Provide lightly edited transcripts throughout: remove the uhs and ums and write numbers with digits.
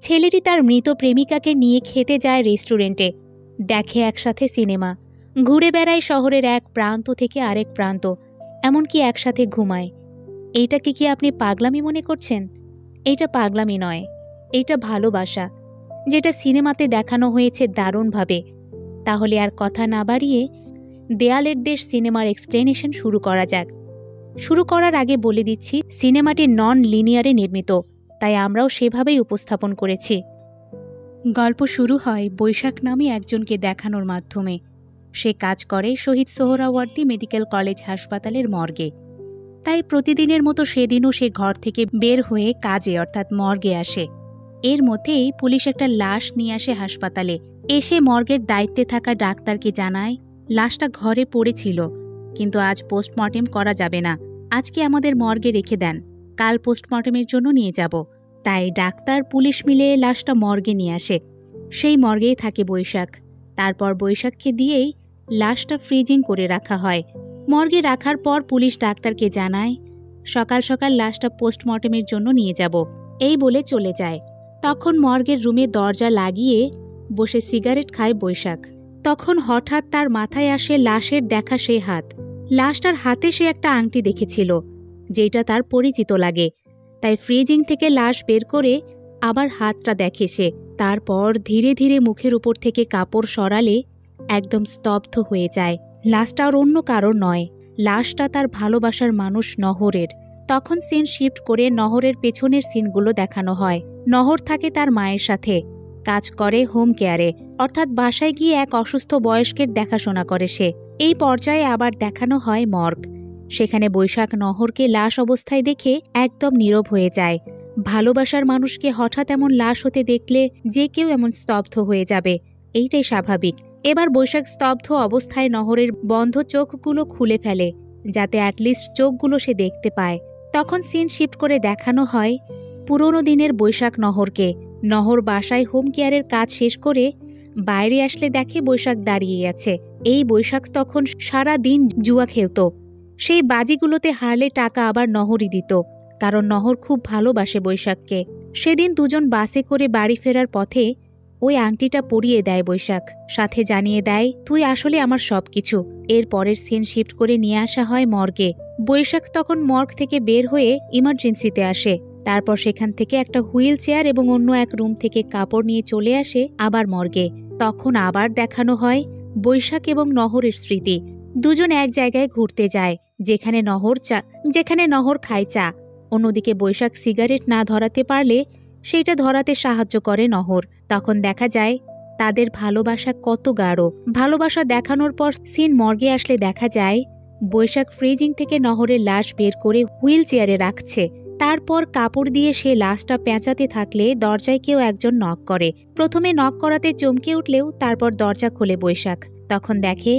ছেলেটি তার মৃত প্রেমিকাকে নিয়ে খেতে যায় রেস্টুরেন্টে, দেখে একসাথে সিনেমা, ঘুরে বেড়ায় শহরের এক প্রান্ত থেকে আরেক প্রান্ত, এমনকি একসাথে ঘুমায়। এইটাকে কি আপনি পাগলামি মনে করছেন? এইটা পাগলামি নয়, এইটা ভালোবাসা, যেটা সিনেমাতে দেখানো হয়েছে দারুণভাবে। তাহলে আর কথা না বাড়িয়ে দেয়ালের দেশ সিনেমার এক্সপ্লেনেশন শুরু করা যাক। শুরু করার আগে বলে দিচ্ছি, সিনেমাটি নন লিনিয়ারে নির্মিত, তাই আমরাও সেভাবেই উপস্থাপন করেছি। গল্প শুরু হয় বৈশাখ নামে একজনকে দেখানোর মাধ্যমে। সে কাজ করে শহীদ সোহরাওয়ার্দী মেডিকেল কলেজ হাসপাতালের মর্গে। তাই প্রতিদিনের মতো সেদিনও সে ঘর থেকে বের হয়ে কাজে অর্থাৎ মর্গে আসে। এর মধ্যেই পুলিশ একটা লাশ নিয়ে আসে হাসপাতালে। এসে মর্গের দায়িত্বে থাকা ডাক্তারকে জানায় লাশটা ঘরে পড়েছিল, কিন্তু আজ পোস্টমর্টেম করা যাবে না, আজকে আমাদের মর্গে রেখে দেন, কাল পোস্টমর্টেমের জন্য নিয়ে যাব। তাই ডাক্তার পুলিশ মিলে লাশটা মর্গে নিয়ে আসে। সেই মর্গেই থাকে বৈশাখ। তারপর বৈশাখকে দিয়েই লাশটা ফ্রিজিং করে রাখা হয়। মর্গে রাখার পর পুলিশ ডাক্তারকে জানায় সকাল সকাল লাশটা পোস্টমর্টেমের জন্য নিয়ে যাব। এই বলে চলে যায়। তখন মর্গের রুমে দরজা লাগিয়ে বসে সিগারেট খায় বৈশাখ। তখন হঠাৎ তার মাথায় আসে লাশের দেখা সেই হাত। লাশটার হাতে সে একটা আংটি দেখেছিল, যেটা তার পরিচিত লাগে। তাই ফ্রিজিং থেকে লাশ বের করে আবার হাতটা দেখে সে। তারপর ধীরে ধীরে মুখের উপর থেকে কাপড় সরালে একদম স্তব্ধ হয়ে যায়। লাশটা আর অন্য কারোর নয়, লাশটা তার ভালোবাসার মানুষ নহরের। তখন সিন শিফট করে নহরের পেছনের সিনগুলো দেখানো হয়। নহর থাকে তার মায়ের সাথে, কাজ করে হোম কেয়ারে, অর্থাৎ বাসায় গিয়ে এক অসুস্থ বয়স্কের দেখাশোনা করে সে। এই পর্যায়ে আবার দেখানো হয় মর্গ। সেখানে বৈশাখ নহরকে লাশ অবস্থায় দেখে একদম নীরব হয়ে যায়। ভালোবাসার মানুষকে হঠাৎ এমন লাশ হতে দেখলে যে কেউ এমন স্তব্ধ হয়ে যাবে, এইটাই স্বাভাবিক। এবার বৈশাখ স্তব্ধ অবস্থায় নহরের বন্ধ চোখগুলো খুলে ফেলে, যাতে অ্যাটলিস্ট চোখগুলো সে দেখতে পায়। তখন সিন শিফট করে দেখানো হয় পুরনো দিনের বৈশাখ নহরকে। নহর বাসায় হোম কেয়ারের কাজ শেষ করে বাইরে আসলে দেখে বৈশাখ দাঁড়িয়ে আছে। এই বৈশাখ তখন সারা দিন জুয়া খেলত। সেই বাজিগুলোতে হারলে টাকা আবার নহরই দিত, কারণ নহর খুব ভালোবাসে বৈশাখকে। সেদিন দুজন বাসে করে বাড়ি ফেরার পথে ওই আংটিটা পরিয়ে দেয় বৈশাখ, সাথে জানিয়ে দেয় তুই আসলে আমার সবকিছু। এর পরের সিন শিফট করে নিয়ে আসা হয় মর্গে। বৈশাখ তখন মর্গ থেকে বের হয়ে ইমার্জেন্সিতে আসে। তারপর সেখান থেকে একটা হুইল চেয়ার এবং অন্য এক রুম থেকে কাপড় নিয়ে চলে আসে আবার মর্গে। তখন আবার দেখানো হয় বৈশাখ এবং নহরের স্মৃতি। দুজন এক জায়গায় ঘুরতে যায়, যেখানে নহর খায় চা। অন্যদিকে বৈশাখ সিগারেট না ধরাতে পারলে সেইটা ধরাতে সাহায্য করে নহর। তখন দেখা যায় তাদের ভালোবাসা কত গাঢ়। ভালোবাসা দেখানোর পর সিন মর্গে আসলে দেখা যায় বৈশাখ ফ্রিজিং থেকে নহরের লাশ বের করে হুইল চেয়ারে রাখছে। তারপর কাপড় দিয়ে সে লাশটা পেঁচাতে থাকলে দরজায় কেউ একজন নক করে। প্রথমে নক করাতে চমকে উঠলেও তারপর দরজা খোলে বৈশাখ। তখন দেখে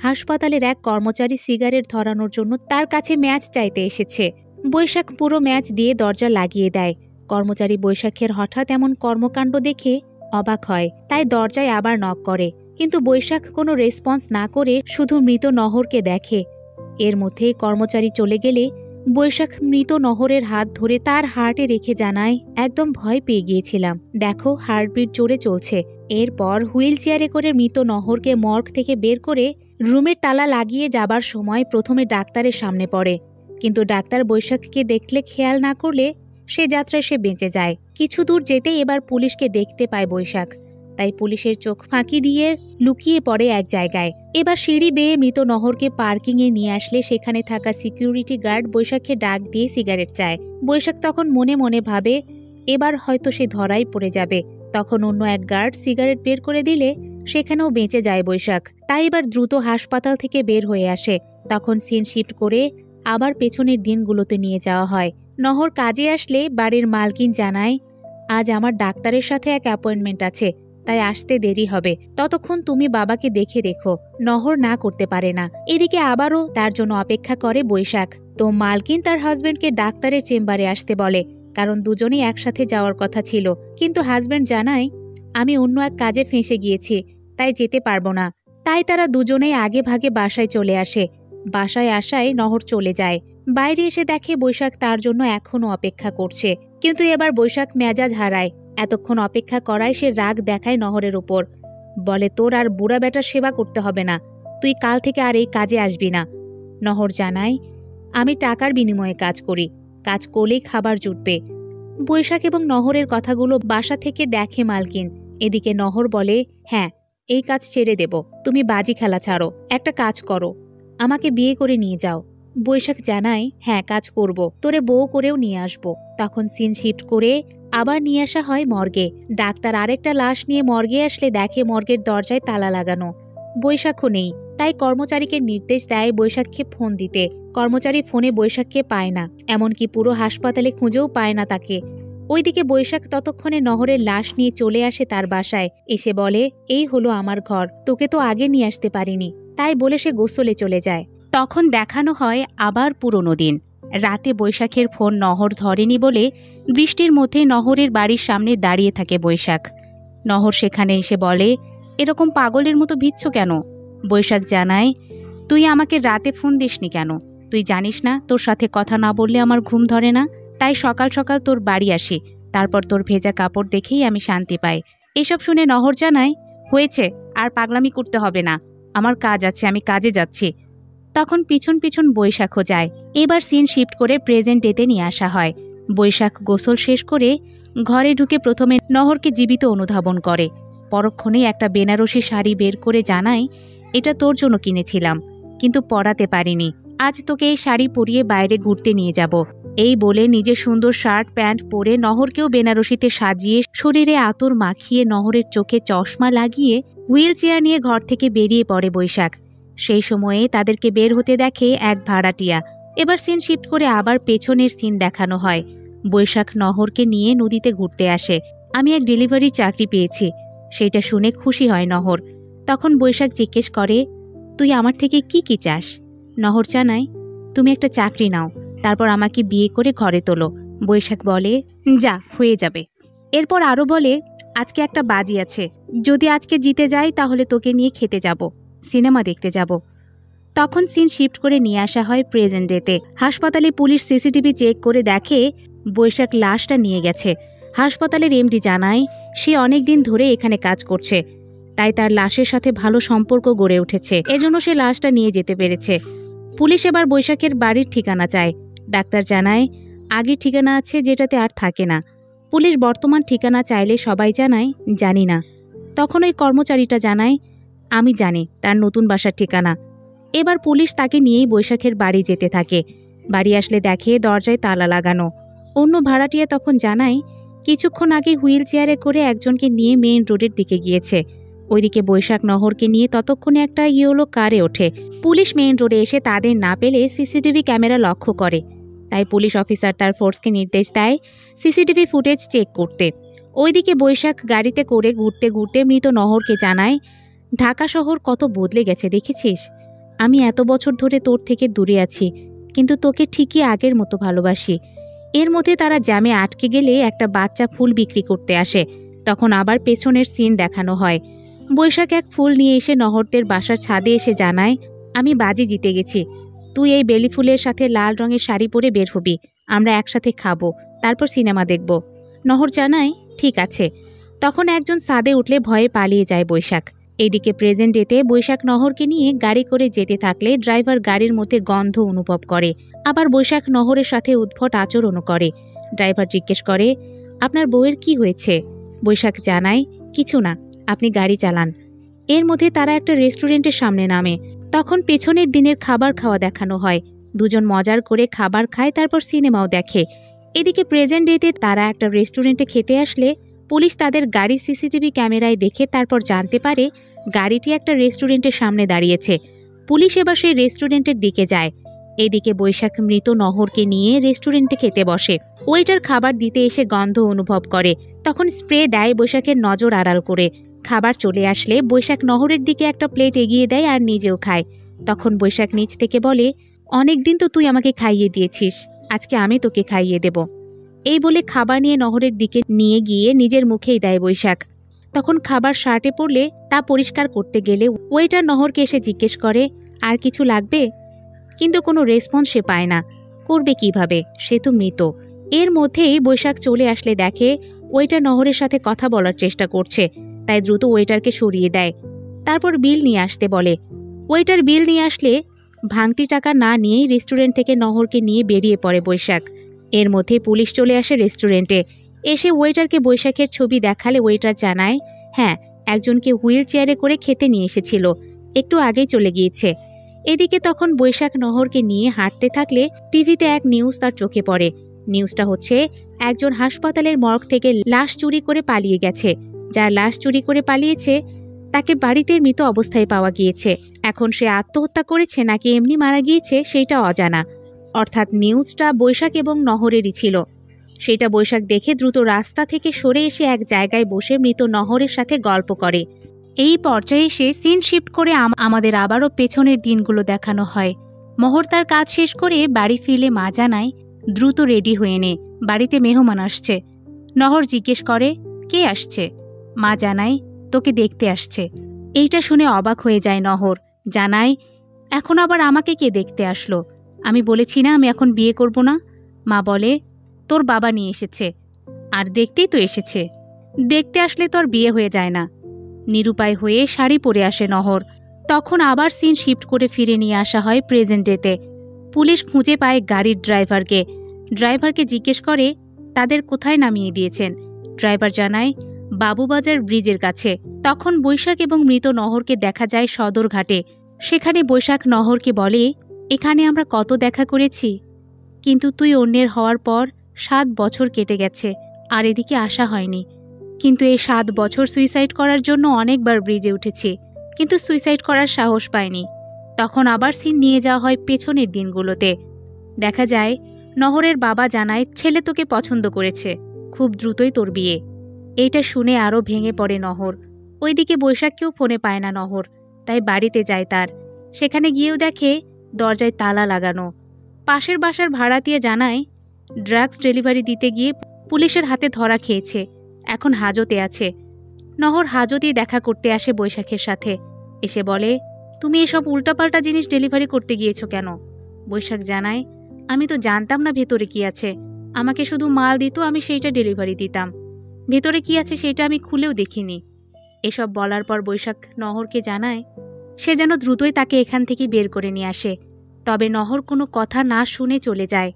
হাসপাতালের এক কর্মচারী সিগারেট ধরানোর জন্য তার কাছে ম্যাচ চাইতে এসেছে। বৈশাখ পুরো ম্যাচ দিয়ে দরজা লাগিয়ে দেয়। কর্মচারী বৈশাখের হঠাৎ এমন কর্মকাণ্ড দেখে অবাক হয়, তাই দরজায় আবার নক করে। কিন্তু বৈশাখ কোনো রেসপন্স না করে শুধু মৃত নহরকে দেখে। এর মধ্যে কর্মচারী চলে গেলে বৈশাখ মৃত নহরের হাত ধরে তার হার্টে রেখে জানায় একদম ভয় পেয়ে গিয়েছিলাম, দেখো হার্টবিট জোরে চলছে। এরপর হুইল চেয়ারে করে মৃত নহরকে মর্গ থেকে বের করে রুমের তালা লাগিয়ে যাবার সময় প্রথমে ডাক্তারের সামনে পড়ে। কিন্তু ডাক্তার বৈশাখকে দেখলে খেয়াল না করলে সে যাত্রায় সে বেঁচে যায়। কিছু দূর যেতেই এবার পুলিশকে দেখতে পায় বৈশাখ, তাই পুলিশের চোখ ফাঁকি দিয়ে লুকিয়ে পড়ে এক জায়গায়। এবার সিঁড়ি বেয়ে মৃত নহরকে পার্কিংয়ে নিয়ে আসলে সেখানে থাকা সিকিউরিটি গার্ড বৈশাখকে ডাক দিয়ে সিগারেট চায়। বৈশাখ তখন মনে মনে ভাবে এবার হয়তো সে ধরাই পড়ে যাবে। তখন অন্য এক গার্ড সিগারেট বের করে দিলে সেখানেও বেঁচে যায় বৈশাখ। তাই এবার দ্রুত হাসপাতাল থেকে বের হয়ে আসে। তখন সিন শিফট করে আবার পেছনের দিনগুলোতে নিয়ে যাওয়া হয়। নহর কাজে আসলে বাড়ির মালকিন জানায় আজ আমার ডাক্তারের সাথে এক অ্যাপয়েন্টমেন্ট আছে, তাই আসতে দেরি হবে, ততক্ষণ তুমি বাবাকে দেখে রেখো। নহর না করতে পারে না। এদিকে আবারও তার জন্য অপেক্ষা করে বৈশাখ। তো মালকিন তার হাজব্যান্ডকে ডাক্তারের চেম্বারে আসতে বলে, কারণ দুজনেই একসাথে যাওয়ার কথা ছিল। কিন্তু হাজব্যান্ড জানায় আমি অন্য এক কাজে ফেঁসে গিয়েছি, তাই যেতে পারবো না। তাই তারা দুজনেই আগে ভাগে বাসায় চলে আসে। বাসায় আসায় নহর চলে যায়। বাইরে এসে দেখে বৈশাখ তার জন্য এখনও অপেক্ষা করছে। কিন্তু এবার বৈশাখ মেজাজ হারায়। এতক্ষণ অপেক্ষা করায় সে রাগ দেখায় নহরের ওপর। বলে, তোর আর বুড়া বেটার সেবা করতে হবে না, তুই কাল থেকে আর এই কাজে আসবি না। নহর জানায়, আমি টাকার বিনিময়ে কাজ করি, কাজ করলেই খাবার জুটবে। বৈশাখ এবং নহরের কথাগুলো বাসা থেকে দেখে মালকিন। এদিকে নহর বলে, হ্যাঁ, এই কাজ ছেড়ে দেব, তুমি বাজি খেলা ছাড়ো, একটা কাজ করো, আমাকে বিয়ে করে নিয়ে যাও। বৈশাখ জানায়, হ্যাঁ কাজ করব, তোরে বউ করেও নিয়ে আসবো। তখন সিন শিফট করে আবার নিয়ে আসা হয় মর্গে। ডাক্তার আরেকটা লাশ নিয়ে মর্গে আসলে দেখে মর্গের দরজায় তালা লাগানো। বৈশাখও নেই, তাই কর্মচারীকে নির্দেশ দেয় বৈশাখকে ফোন দিতে। কর্মচারী ফোনে বৈশাখকে পায় না, এমনকি পুরো হাসপাতালে খুঁজেও পায় না তাকে। ওইদিকে বৈশাখ ততক্ষণে নহরের লাশ নিয়ে চলে আসে তার বাসায়। এসে বলে, এই হলো আমার ঘর, তোকে তো আগে নিয়ে আসতে পারিনি। তাই বলে সে গোসলে চলে যায়। তখন দেখানো হয় আবার পুরনো দিন। রাতে বৈশাখের ফোন নহর ধরেনি বলে বৃষ্টির মধ্যে নহরের বাড়ির সামনে দাঁড়িয়ে থাকে বৈশাখ। নহর সেখানে এসে বলে, এরকম পাগলের মতো ভিজছ কেন? বৈশাখ জানায়, তুই আমাকে রাতে ফোন দিসনি কেন? তুই জানিস না তোর সাথে কথা না বললে আমার ঘুম ধরে না, তাই সকাল সকাল তোর বাড়ি আসি, তারপর তোর ভেজা কাপড় দেখেই আমি শান্তি পাই। এসব শুনে নহর জানায়, হয়েছে, আর পাগলামি করতে হবে না, আমার কাজ আছে, আমি কাজে যাচ্ছি। তখন পিছন পিছন বৈশাখও যায়। এবার সিন শিফট করে প্রেজেন্ট ডেতে নিয়ে আসা হয়। বৈশাখ গোসল শেষ করে ঘরে ঢুকে প্রথমে নহরকে জীবিত অনুধাবন করে। পরক্ষণেই একটা বেনারসি শাড়ি বের করে জানায়, এটা তোর জন্য কিনেছিলাম, কিন্তু পরাতে পারিনি, আজ তোকে এই শাড়ি পরিয়ে বাইরে ঘুরতে নিয়ে যাব। এই বলে নিজের সুন্দর শার্ট প্যান্ট পরে নহরকেও বেনারসিতে সাজিয়ে শরীরে আতর মাখিয়ে নহরের চোখে চশমা লাগিয়ে হুইল চেয়ার নিয়ে ঘর থেকে বেরিয়ে পড়ে বৈশাখ। সেই সময়ে তাদেরকে বের হতে দেখে এক ভাড়াটিয়া। এবার সিন শিফট করে আবার পেছনের সিন দেখানো হয়। বৈশাখ নহরকে নিয়ে নদীতে ঘুরতে আসে। আমি এক ডেলিভারি চাকরি পেয়েছি, সেটা শুনে খুশি হয় নহর। তখন বৈশাখ জিজ্ঞেস করে, তুই আমার থেকে কি কি চাস? নহর জানায়, তুমি একটা চাকরি নাও, তারপর আমাকে বিয়ে করে ঘরে তোলো। বৈশাখ বলে, যা, হয়ে যাবে। এরপর আরও বলে, আজকে একটা বাজি আছে, যদি আজকে জিতে যাই তাহলে তোকে নিয়ে খেতে যাব, সিনেমা দেখতে যাব। তখন সিন শিফট করে নিয়ে আসা হয় প্রেজেন্ট ডেতে। হাসপাতালে পুলিশ সিসিটিভি চেক করে দেখে বৈশাখ লাশটা নিয়ে গেছে। হাসপাতালের এমডি জানায়, সে অনেক দিন ধরে এখানে কাজ করছে, তাই তার লাশের সাথে ভালো সম্পর্ক গড়ে উঠেছে, এজন্য সে লাশটা নিয়ে যেতে পেরেছে। পুলিশ এবার বৈশাখের বাড়ির ঠিকানা চায়। ডাক্তার জানায়, আগের ঠিকানা আছে যেটাতে আর থাকে না। পুলিশ বর্তমান ঠিকানা চাইলে সবাই জানায়, জানি না। তখন ওই কর্মচারীটা জানায়, আমি জানি তার নতুন বাসার ঠিকানা। এবার পুলিশ তাকে নিয়েই বৈশাখের বাড়ি যেতে থাকে। বাড়ি আসলে দেখে দরজায় তালা লাগানো। অন্য ভাড়াটিয়া তখন জানায়, কিছুক্ষণ আগে হুইল চেয়ারে করে একজনকে নিয়ে মেইন রোডের দিকে গিয়েছে। ওইদিকে বৈশাখ নহরকে নিয়ে ততক্ষণে একটা ইয়েলো কারে ওঠে। পুলিশ মেইন রোডে এসে তাদের না পেলে সিসিটিভি ক্যামেরা লক্ষ্য করে, তাই পুলিশ অফিসার তার ফোর্সকে নির্দেশ দেয় সিসিটিভি ফুটেজ চেক করতে। ওইদিকে বৈশাখ গাড়িতে করে ঘুরতে ঘুরতে মৃত নহরকে জানায়, ঢাকা শহর কত বদলে গেছে দেখেছিস? আমি এত বছর ধরে তোর থেকে দূরে আছি, কিন্তু তোকে ঠিকই আগের মতো ভালোবাসি। এর মধ্যে তারা জ্যামে আটকে গেলে একটা বাচ্চা ফুল বিক্রি করতে আসে। তখন আবার পেছনের সিন দেখানো হয়। বৈশাখ এক ফুল নিয়ে এসে নহরদের বাসার ছাদে এসে জানায়, আমি বাজি জিতে গেছি, তুই এই বেলি ফুলের সাথে লাল রঙের শাড়ি পরে বের হবি, আমরা একসাথে খাবো, তারপর সিনেমা দেখব। নহর জানায়, ঠিক আছে। তখন একজন ছাদে উঠলে ভয়ে পালিয়ে যায় বৈশাখ। এইদিকে প্রেজেন্ট ডেতে বৈশাখ নহরকে নিয়ে গাড়ি করে যেতে থাকলে ড্রাইভার গাড়ির মধ্যে গন্ধ অনুভব করে। আবার বৈশাখ নহরের সাথে উদ্ভট আচরণও করে। ড্রাইভার জিজ্ঞেস করে, আপনার বউয়ের কি হয়েছে? বৈশাখ জানায়, কিছু না, আপনি গাড়ি চালান। এর মধ্যে তারা একটা রেস্টুরেন্টের সামনে নামে। তখন পেছনের দিনের খাবার খাওয়া দেখানো হয়। দুজন মজার করে খাবার খায়, তারপর সিনেমাও দেখে। এদিকে প্রেজেন্ট ডেতে তারা একটা রেস্টুরেন্টে খেতে আসলে পুলিশ তাদের গাড়ির সিসিটিভি ক্যামেরায় দেখে তারপর জানতে পারে গাড়িটি একটা রেস্টুরেন্টের সামনে দাঁড়িয়েছে। পুলিশ এবার সেই রেস্টুরেন্টের দিকে যায়। এদিকে বৈশাখ মৃত নহরকে নিয়ে রেস্টুরেন্টে খেতে বসে। ওয়েটার খাবার দিতে এসে গন্ধ অনুভব করে, তখন স্প্রে দেয় বৈশাখের নজর আড়াল করে। খাবার চলে আসলে বৈশাখ নহরের দিকে একটা প্লেট এগিয়ে দেয় আর নিজেও খায়। তখন বৈশাখ নিচ থেকে বলে, অনেক দিন তো তুই আমাকে খাইয়ে দিয়েছিস, আজকে আমি তোকে খাইয়ে দেব। এই বলে খাবার নিয়ে নহরের দিকে নিয়ে গিয়ে নিজের মুখেই দেয় বৈশাখ। তখন খাবার শার্টে পড়লে তা পরিষ্কার করতে গেলে ওয়েটার নহরকে এসে জিজ্ঞেস করে, আর কিছু লাগবে? কিন্তু কোনো রেসপন্স সে পায় না। করবে কিভাবে, সে তো মৃত। এর মধ্যেই বৈশাখ চলে আসলে দেখে ওয়েটার নহরের সাথে কথা বলার চেষ্টা করছে, তাই দ্রুত ওয়েটারকে সরিয়ে দেয়। তারপর বিল নিয়ে আসতে বলে। ওয়েটার বিল নিয়ে আসলে ভাঙতি টাকা না নিয়েই রেস্টুরেন্ট থেকে নহরকে নিয়ে বেরিয়ে পড়ে বৈশাখ। এর মধ্যে পুলিশ চলে আসে রেস্টুরেন্টে। এসে ওয়েটারকে বৈশাখের ছবি দেখালে ওয়েটার জানায়, হ্যাঁ, একজনকে হুইল চেয়ারে করে খেতে নিয়ে এসেছিল, একটু আগেই চলে গিয়েছে। এদিকে তখন বৈশাখ নহরকে নিয়ে হাঁটতে থাকলে টিভিতে এক নিউজ তার চোখে পড়ে। নিউজটা হচ্ছে একজন হাসপাতালের মর্গ থেকে লাশ চুরি করে পালিয়ে গেছে। যার লাশ চুরি করে পালিয়েছে তাকে বাড়িতে মৃত অবস্থায় পাওয়া গিয়েছে। এখন সে আত্মহত্যা করেছে নাকি এমনি মারা গিয়েছে সেইটা অজানা। অর্থাৎ নিউজটা বৈশাখ এবং নহরেরই ছিল। সেটা বৈশাখ দেখে দ্রুত রাস্তা থেকে সরে এসে এক জায়গায় বসে মৃত নহরের সাথে গল্প করে। এই পর্যায়ে এসে সিন শিফট করে আমাদের আবারও পেছনের দিনগুলো দেখানো হয়। মোহর তার কাজ শেষ করে বাড়ি ফিরলে মা জানায়, দ্রুত রেডি হয়ে নে, বাড়িতে মেহমান আসছে। নহর জিজ্ঞেস করে, কে আসছে? মা জানায়, তোকে দেখতে আসছে। এইটা শুনে অবাক হয়ে যায় নহর, জানায়, এখন আবার আমাকে কে দেখতে আসলো? আমি বলেছি না আমি এখন বিয়ে করব না। মা বলে, তোর বাবা নিয়ে এসেছে। আর দেখতেই তো এসেছে, দেখতে আসলে তোর বিয়ে হয়ে যায় না। নিরুপায় হয়ে শাড়ি পরে আসে নহর। তখন আবার সিন শিফট করে ফিরে নিয়ে আসা হয় প্রেজেন্ট ডেতে। পুলিশ খুঁজে পায় গাড়ির ড্রাইভারকে। ড্রাইভারকে জিজ্ঞেস করে তাদের কোথায় নামিয়ে দিয়েছেন। ড্রাইভার জানায়, বাবুবাজার ব্রিজের কাছে। তখন বৈশাখ এবং মৃত নহরকে দেখা যায় সদরঘাটে। সেখানে বৈশাখ নহরকে বলে, এখানে আমরা কত দেখা করেছি, কিন্তু তুই অন্যের হওয়ার পর 7 বছর কেটে গেছে, আর এদিকে আসা হয়নি। কিন্তু এই 7 বছর সুইসাইড করার জন্য অনেকবার ব্রিজে উঠেছি, কিন্তু সুইসাইড করার সাহস পাইনি। তখন আবার সিন নিয়ে যাওয়া হয় পেছনের দিনগুলোতে। দেখা যায় নহরের বাবা জানায়, ছেলে তোকে পছন্দ করেছে, খুব দ্রুতই তোর বিয়ে। এইটা শুনে আরও ভেঙে পড়ে নহর। ওইদিকে বৈশাখকেও ফোনে পায় না নহর, তাই বাড়িতে যায় তার। সেখানে গিয়েও দেখে দরজায় তালা লাগানো। পাশের বাসার ভাড়াটিয়া জানায়, ড্রাগস ডেলিভারি দিতে গিয়ে পুলিশের হাতে ধরা খেয়েছে, এখন হাজতে আছে। নহর হাজতে দেখা করতে আসে বৈশাখের সাথে। এসে বলে, তুমি এসব উল্টাপাল্টা জিনিস ডেলিভারি করতে গিয়েছো কেন? বৈশাখ জানায়, আমি তো জানতাম না ভেতরে কি আছে, আমাকে শুধু মাল দিত, আমি সেইটা ডেলিভারি দিতাম, ভেতরে কি আছে সেটা আমি খুলেও দেখিনি। এসব বলার পর বৈশাখ নহরকে জানায় সে যেন দ্রুতই তাকে এখান থেকে বের করে নিয়ে আসে। তবে নহর কোনো কথা না শুনে চলে যায়।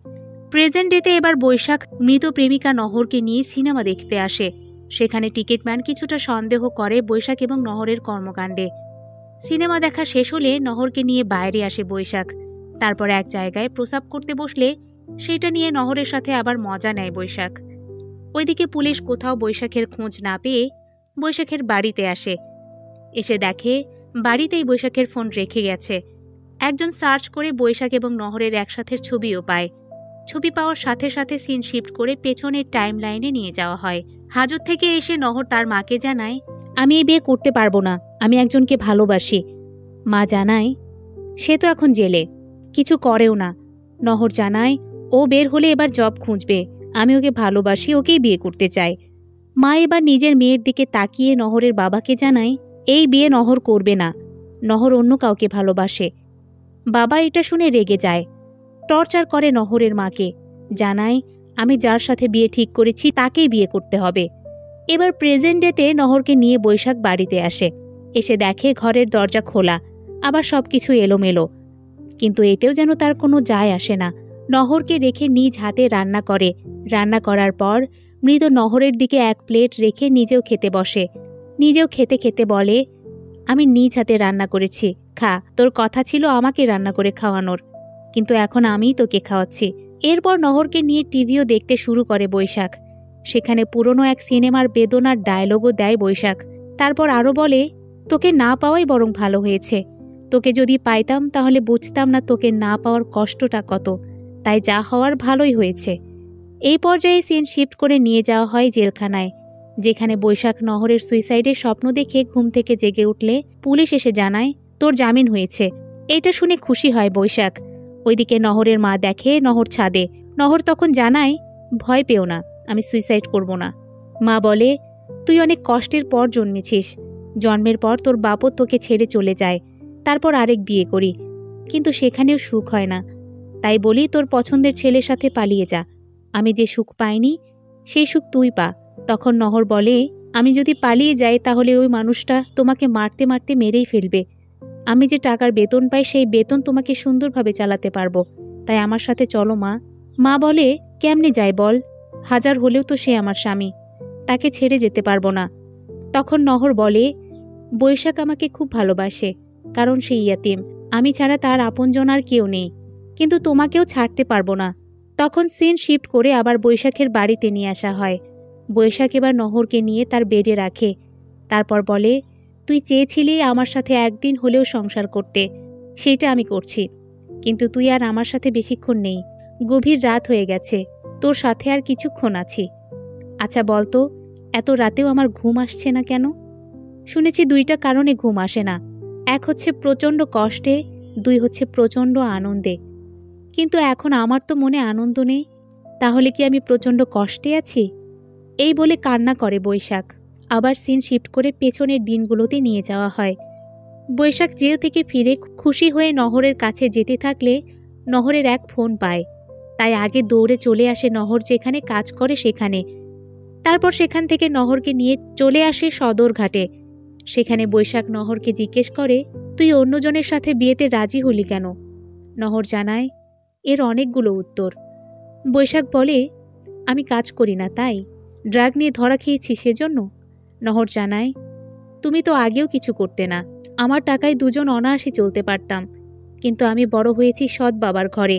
প্রেজেন্ট ডেতে এবার বৈশাখ মৃত প্রেমিকা নহরকে নিয়ে সিনেমা দেখতে আসে। সেখানে টিকিটম্যান কিছুটা সন্দেহ করে বৈশাখ এবং নহরের কর্মকাণ্ডে। সিনেমা দেখা শেষ হলে নহরকে নিয়ে বাইরে আসে বৈশাখ। তারপর এক জায়গায় প্রস্রাব করতে বসলে সেইটা নিয়ে নহরের সাথে আবার মজা নেয় বৈশাখ। ওইদিকে পুলিশ কোথাও বৈশাখের খোঁজ না পেয়ে বৈশাখের বাড়িতে আসে। এসে দেখে বাড়িতেই বৈশাখের ফোন রেখে গেছে। একজন সার্চ করে বৈশাখ এবং নহরের একসাথের ছবিও পায়। ছবি পাওয়ার সাথে সাথে সিন শিফট করে পেছনের টাইম লাইনে নিয়ে যাওয়া হয়। হাজত থেকে এসে নহর তার মাকে জানায়, আমি এই বিয়ে করতে পারবো না, আমি একজনকে ভালোবাসি। মা জানায়, সে তো এখন জেলে, কিছু করেও না। নহর জানায়, ও বের হলে এবার জব খুঁজবে, আমি ওকে ভালোবাসি, ওকেই বিয়ে করতে চাই। মা এবার নিজের মেয়ের দিকে তাকিয়ে নহরের বাবাকে জানায়, এই বিয়ে নহর করবে না, নহর অন্য কাউকে ভালোবাসে। বাবা এটা শুনে রেগে যায়, টর্চার করে নহরের মাকে, জানায়, আমি যার সাথে বিয়ে ঠিক করেছি তাকেই বিয়ে করতে হবে। এবার প্রেজেন্ট ডেতে নহরকে নিয়ে বৈশাখ বাড়িতে আসে। এসে দেখে ঘরের দরজা খোলা, আবার সবকিছু এলোমেলো। কিন্তু এতেও যেন তার কোনো যায় আসে না। নহরকে রেখে নিজ হাতে রান্না করে। রান্না করার পর মৃত নহরের দিকে এক প্লেট রেখে নিজেও খেতে বসে। নিজেও খেতে খেতে বলে, আমি নিজ হাতে রান্না করেছি, খা, তোর কথা ছিল আমাকে রান্না করে খাওয়ানোর, কিন্তু এখন আমিই তোকে খাওয়াচ্ছি। এরপর নহরকে নিয়ে টিভিও দেখতে শুরু করে বৈশাখ। সেখানে পুরনো এক সিনেমার বেদনার ডায়লগও দেয় বৈশাখ। তারপর আরও বলে, তোকে না পাওয়াই বরং ভালো হয়েছে, তোকে যদি পাইতাম তাহলে বুঝতাম না তোকে না পাওয়ার কষ্টটা কত, তাই যা হওয়ার ভালোই হয়েছে। এই পর্যায়ে সিন শিফট করে নিয়ে যাওয়া হয় জেলখানায়, যেখানে বৈশাখ নহরের সুইসাইডের স্বপ্ন দেখে ঘুম থেকে জেগে উঠলে পুলিশ এসে জানায়, তোর জামিন হয়েছে। এটা শুনে খুশি হয় বৈশাখ। ওইদিকে নহরের মা দেখে নহর ছাদে। নহর তখন জানায়, ভয় পেও না, আমি সুইসাইড করব না। মা বলে, তুই অনেক কষ্টের পর জন্মেছিস, জন্মের পর তোর বাপও তোকে ছেড়ে চলে যায়, তারপর আরেক বিয়ে করি, কিন্তু সেখানেও সুখ হয় না, তাই বলি তোর পছন্দের ছেলের সাথে পালিয়ে যা। আমি যে সুখ পাইনি সেই সুখ তুই পা, তখন নহর বলে, আমি যদি পালিয়ে যাই তাহলে ওই মানুষটা তোমাকে মারতে মারতে মেরেই ফেলবে। আমি যে টাকার বেতন পাই সেই বেতন তোমাকে সুন্দরভাবে চালাতে পারবো, তাই আমার সাথে চলো মা। মা বলে, কেমনে যাই বল, হাজার হলেও তো সে আমার স্বামী, তাকে ছেড়ে যেতে পারবো না। তখন নহর বলে, বৈশাখ আমাকে খুব ভালোবাসে, কারণ সে ইয়াতিম, আমি ছাড়া তার আপনজন আর কেউ নেই, কিন্তু তোমাকেও ছাড়তে পারবো না। তখন সিন শিফট করে আবার বৈশাখের বাড়িতে নিয়ে আসা হয়। বৈশাখ এবার নহরকে নিয়ে তার বেডে রাখে। তারপর বলে, তুই চেয়েছিলি আমার সাথে একদিন হলেও সংসার করতে, সেটা আমি করছি, কিন্তু তুই আর আমার সাথে বেশিক্ষণ নেই, গভীর রাত হয়ে গেছে, তোর সাথে আর কিছুক্ষণ আছি। আচ্ছা বলতো, এত রাতেও আমার ঘুম আসছে না কেন? শুনেছি দুইটা কারণে ঘুম আসে না, এক হচ্ছে প্রচণ্ড কষ্টে, দুই হচ্ছে প্রচণ্ড আনন্দে। কিন্তু এখন আমার তো মনে আনন্দ নেই, তাহলে কি আমি প্রচণ্ড কষ্টে আছি? এই বলে কান্না করে বৈশাখ। আবার সিন শিফট করে পেছনের দিনগুলোতে নিয়ে যাওয়া হয়। বৈশাখ জেল থেকে ফিরে খুশি হয়ে নহরের কাছে যেতে থাকলে নহরের এক ফোন পায়, তাই আগে দৌড়ে চলে আসে নহর যেখানে কাজ করে সেখানে। তারপর সেখান থেকে নহরকে নিয়ে চলে আসে সদরঘাটে। সেখানে বৈশাখ নহরকে জিজ্ঞেস করে, তুই অন্যজনের সাথে বিয়েতে রাজি হলি কেন? নহর জানায়, এর অনেকগুলো উত্তর। বৈশাখ বলে, আমি কাজ করি না তাই, ড্রাগ নিয়ে ধরা খেয়েছি সেজন্য। নহর জানায়, তুমি তো আগেও কিছু করতে না, আমার টাকায় দুজন অনায়াসে চলতে পারতাম, কিন্তু আমি বড় হয়েছি সৎ বাবার ঘরে,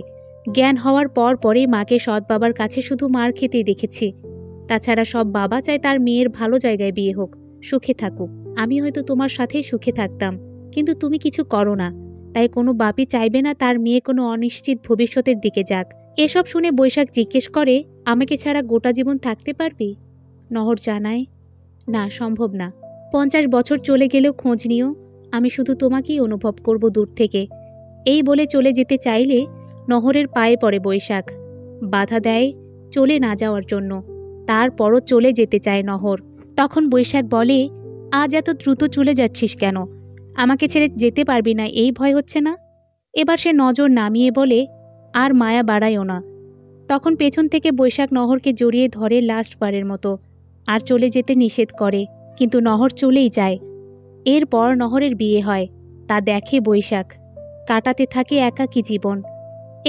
জ্ঞান হওয়ার পর পরেই মাকে সৎ বাবার কাছে শুধু মার খেতেই দেখেছি। তাছাড়া সব বাবা চায় তার মেয়ের ভালো জায়গায় বিয়ে হোক, সুখে থাকুক। আমি হয়তো তোমার সাথেই সুখে থাকতাম, কিন্তু তুমি কিছু করো না, তাই কোনো বাপই চাইবে না তার মেয়ে কোনো অনিশ্চিত ভবিষ্যতের দিকে যাক। এসব শুনে বৈশাখ জিজ্ঞেস করে, আমাকে ছাড়া গোটা জীবন থাকতে পারবি? নহর জানায়, না, সম্ভব না। 50 বছর চলে গেলেও খোঁজ নিও, আমি শুধু তোমাকেই অনুভব করব দূর থেকে। এই বলে চলে যেতে চাইলে নহরের পায়ে পড়ে বৈশাখ, বাধা দেয় চলে না যাওয়ার জন্য। তারপরও চলে যেতে চায় নহর। তখন বৈশাখ বলে, আজ এত দ্রুত চলে যাচ্ছিস কেন? আমাকে ছেড়ে যেতে পারবি না এই ভয় হচ্ছে না? এবার সে নজর নামিয়ে বলে, আর মায়া বাড়াইও না। তখন পেছন থেকে বৈশাখ নহরকে জড়িয়ে ধরে লাস্ট বারের মতো, আর চলে যেতে নিষেধ করে, কিন্তু নহর চলেই যায়। এরপর নহরের বিয়ে হয়, তা দেখে বৈশাখ, কাটাতে থাকে একাকী জীবন।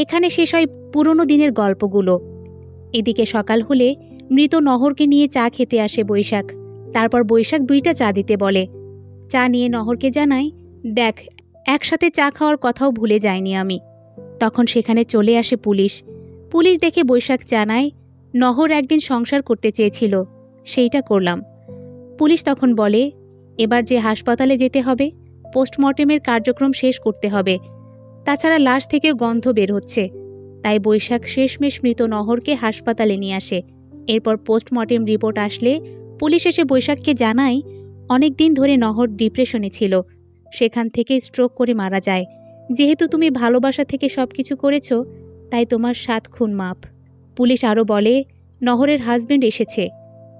এখানে শেষ হয় পুরনো দিনের গল্পগুলো। এদিকে সকাল হলে মৃত নহরকে নিয়ে চা খেতে আসে বৈশাখ। তারপর বৈশাখ 2টা চা দিতে বলে। চা নিয়ে নহরকে জানায়, দেখ, একসাথে চা খাওয়ার কথাও ভুলে যাইনি আমি। তখন সেখানে চলে আসে পুলিশ। পুলিশ দেখে বৈশাখ জানায়, নহর একদিন সংসার করতে চেয়েছিল, সেইটা করলাম। পুলিশ তখন বলে, এবার যে হাসপাতালে যেতে হবে, পোস্টমর্টেমের কার্যক্রম শেষ করতে হবে, তাছাড়া লাশ থেকেও গন্ধ বের হচ্ছে। তাই বৈশাখ শেষমেশ মৃত নহরকে হাসপাতালে নিয়ে আসে। এরপর পোস্টমর্টেম রিপোর্ট আসলে পুলিশ এসে বৈশাখকে জানায়, অনেক দিন ধরে নহর ডিপ্রেশনে ছিল, সেখান থেকে স্ট্রোক করে মারা যায়। যেহেতু তুমি ভালোবাসা থেকে সবকিছু করেছ, তাই তোমার 7 খুন মাপ। পুলিশ আরও বলে, নহরের হাজবেন্ড এসেছে,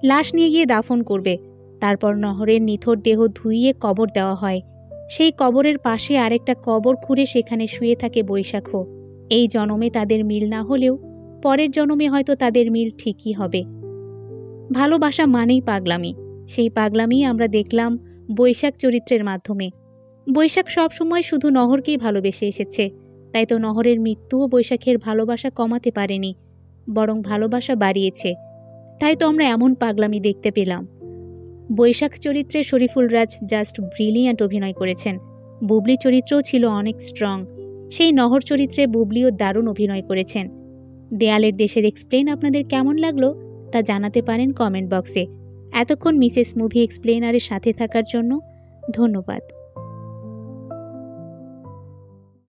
লাশ নিয়ে গিয়ে দাফন করবে। তারপর নহরের নিথর দেহ ধুইয়ে কবর দেওয়া হয়। সেই কবরের পাশে আরেকটা কবর খুঁড়ে সেখানে শুয়ে থাকে বৈশাখও। এই জনমে তাদের মিল না হলেও পরের জনমে হয়তো তাদের মিল ঠিকই হবে। ভালোবাসা মানেই পাগলামি, সেই পাগলামি আমরা দেখলাম বৈশাখ চরিত্রের মাধ্যমে। বৈশাখ সবসময় শুধু নহরকেই ভালোবেসে এসেছে, তাই তো নহরের মৃত্যুও বৈশাখের ভালোবাসা কমাতে পারেনি, বরং ভালোবাসা বাড়িয়েছে। তাই তো আমরা এমন পাগলামি দেখতে পেলাম। বৈশাখ চরিত্রে শরীফুল রাজ জাস্ট ব্রিলিয়ান্ট অভিনয় করেছেন। বুবলি চরিত্রও ছিল অনেক স্ট্রং। সেই নহর চরিত্রে বুবলিও দারুণ অভিনয় করেছেন। দেয়ালের দেশের এক্সপ্লেন আপনাদের কেমন লাগলো তা জানাতে পারেন কমেন্ট বক্সে। এতক্ষণ মিসেস মুভি এক্সপ্লেনারের সাথে থাকার জন্য ধন্যবাদ।